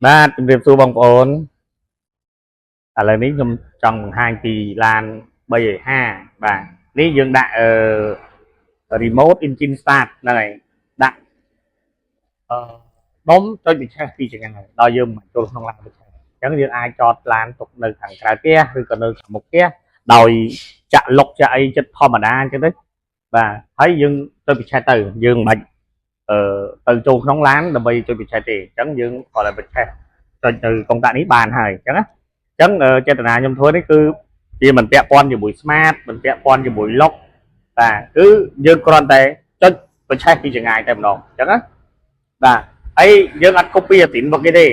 បាទជំរាបសួរបងប្អូនឥឡូវនេះខ្ញុំចង់បង្ហាញពីឡាន350បាទនេះយើងដាក់remote engine start ហ្នឹងហើយដាក់ដុំចុចវិឆេះពីចង្អាយដល់យើងមកចូលក្នុងឡានវិឆេះអញ្ចឹងយើងអាចចតឡានទុកនៅខាងក្រៅផ្ទះឬក៏នៅខាងមុខផ្ទះដោយចាក់លុកចាក់អីចិត្តធម្មតាអញ្ចឹងទៅបាទហើយយើងចុចវិឆេះទៅយើងមិនបាច់ទៅចូលក្នុងឡានដើម្បីចុចវិឆេះទេអញ្ចឹងយើងគាត់តែវិឆេះចុចទៅកុងតាក់នេះបានហើយអញ្ចឹងណាអញ្ចឹងចេតនាខ្ញុំធ្វើនេះគឺវាមិនពាក់ព័ន្ធជាមួយ smart មិនពាក់ព័ន្ធជាមួយ lock បាទគឺយើងគ្រាន់តែចុចវិឆេះពីចង្អាយតែម្ដងអញ្ចឹងណាបាទហើយយើងអត់ copy អាស៊ីនរបស់គេទេ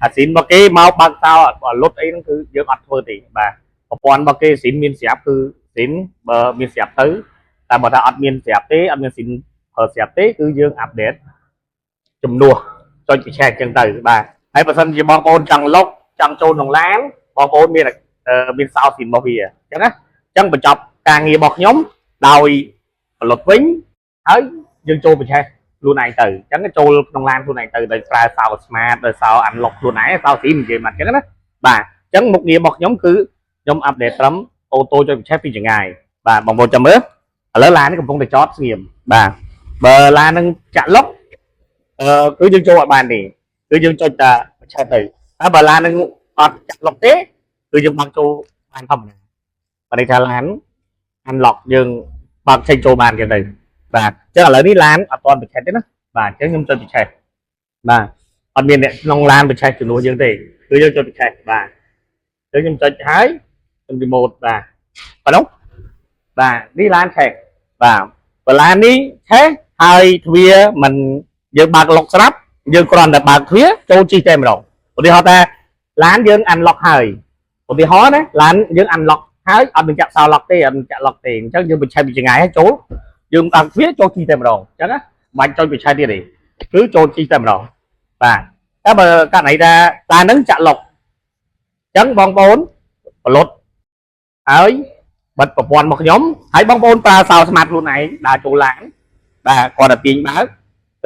អាស៊ីនរបស់គេមកបើកសោលុតអីហ្នឹងគឺយើងអត់ធ្វើទេបាទប្រព័ន្ធរបស់គេអាស៊ីនមានស្រាប់គឺអាស៊ីនបើមានស្រាប់ទៅតែបើថាអត់មានស្រាប់ទេអត់មានអាស៊ីនប្រើស្រាប់ទេគឺយើងអាប់ដេតជំនួសចុចពិឆេះអញ្ចឹងទៅបាទហើយបើសិនជាបងប្អូនចង់លុកចង់ចូលក្នុងឡានបងប្អូនមានសោស៊ីនរបស់វាអញ្ចឹងណាអញ្ចឹងបញ្ចប់ការងាររបស់ខ្ញុំដោយផលិតវិញហើយយើងចូលពិឆេះខ្លួនឯងទៅអញ្ចឹងចូលក្នុងឡានខ្លួនឯងទៅដោយប្រើសោ smart ដោយសោ unlock ខ្លួនឯងសោស៊ីននិយាយមកអញ្ចឹងណាបាទអញ្ចឹងមុខងាររបស់ខ្ញុំគឺខ្ញុំអាប់ដេតត្រឹមអូតូចុចពិឆេះពីចង្អាយបាទបងប្អូនចាំមើលឥឡូវឡាននេះកំពុងតែចតស្ងៀមបាទបើឡាននឹងចាក់លុកគឺយើងចូលអត់បានទេគឺយើងចុចតែបញ្ឆេះទៅហើយបើឡាននឹងអត់ចាក់លុកទេគឺយើងបើកចូលបានធម្មតាបើន័យថាឡាន unlock យើងបើកចេញចូលបានគេទៅបាទអញ្ចឹងឥឡូវនេះឡានអត់ទាន់បញ្ឆេះទេណាបាទអញ្ចឹងខ្ញុំចុចបញ្ឆេះបាទអត់មានអ្នកក្នុងឡានបញ្ឆេះជំនួសយើងទេគឺយើងចុចបញ្ឆេះបាទអញ្ចឹងខ្ញុំចុចហើយខ្ញុំ remote បាទប៉ុណ្ណឹងបាទនេះឡានឆេះបាទបើឡាននេះឆេះហើយទ្វារមិនយើងបើកលុកស្រាប់យើងគ្រាន់តែបើកទ្វារចូលជិះតែម្ដងឧទាហរណ៍ថាឡានយើង unlock ហើយឧទាហរណ៍ណាឡានយើង unlock ហើយអត់មានចាក់សោឡុកទេអត់មានចាក់ឡុកទេអញ្ចឹងយើងបញ្ឆេះពីចង្អាយឲ្យចូលយើងបើកទ្វារចូលជិះតែម្ដងអញ្ចឹងណាមិនបាច់ចុចបញ្ឆេះទៀតទេគឺចូលជិះតែម្ដងបាទតែបើករណីថាឡានហ្នឹងចាក់ឡុកអញ្ចឹងបងប្អូនផលិតហើយបិទប្រព័ន្ធរបស់ខ្ញុំហើយបងប្អូនប្រើសោស្មាតខ្លួនឯងដើរចូលឡានបាទគាត់តែទាញបើក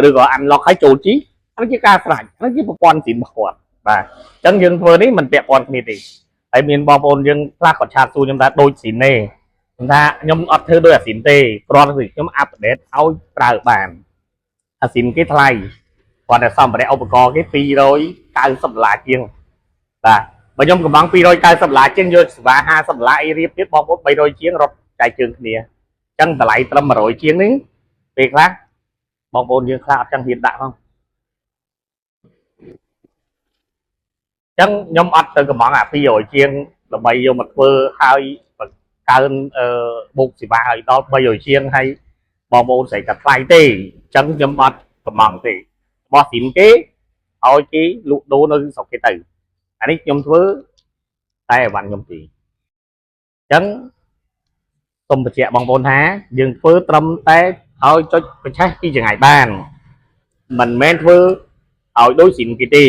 ឬក៏ unlock ឲ្យចូលជីហ្នឹងជាការស្រេចហ្នឹងជាប្រព័ន្ធស៊ីនរបស់គាត់បាទអញ្ចឹងយើងធ្វើនេះមិនពាក់ព័ន្ធគ្នាទេហើយមានបងប្អូនយើងខ្លះគាត់ឆាតសួរខ្ញុំថាដូចស៊ីនទេខ្ញុំថាខ្ញុំអត់ធ្វើដូចអាស៊ីនទេគ្រាន់តែខ្ញុំអាប់ដេតឲ្យប្រើបានអាស៊ីនគេថ្លៃគាត់តែសម្ភារៈឧបករណ៍គេ$290ជាងបាទបើខ្ញុំកំង$290ជាងយកសេវា$50អីរៀបទៀតបងប្អូន300ជាងរត់ចែកជើងគ្នាអញ្ចឹងតម្លៃត្រឹម100ជាងនេះពេលខ្លះបងប្អូនយើងខ្លះអត់ចង់ហ៊ានដាក់ផងអញ្ចឹងខ្ញុំអត់ទៅកំងអា200ជាងដើម្បីយកមកធ្វើហើយកើនបូកសេវាឲ្យដល់300ជាងហើយបងប្អូនស្រីកាត់ថ្លៃទេអញ្ចឹងខ្ញុំអត់កំងទេរបស់ស៊ីនគេឲ្យគេលក់ដូរនៅស្រុកគេទៅអានេះខ្ញុំធ្វើតែអីវ៉ាន់ខ្ញុំទីអញ្ចឹងសូមបញ្ជាក់បងប្អូនថាយើងធ្វើត្រឹមតែឲ្យចុចបញ្ឆេះពីចង្អាយបានមិនមែនធ្វើឲ្យដូចស៊ីនគេទេ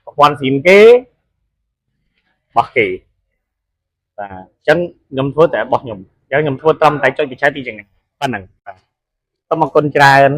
ប្រព័ន្ធស៊ីនគេរបស់គេបាទអញ្ចឹងខ្ញុំធ្វើតែរបស់ខ្ញុំអញ្ចឹងខ្ញុំធ្វើត្រឹមតែចុចបញ្ឆេះពីចង្អាយប៉ុណ្ណឹងបាទសូមអរគុណច្រើន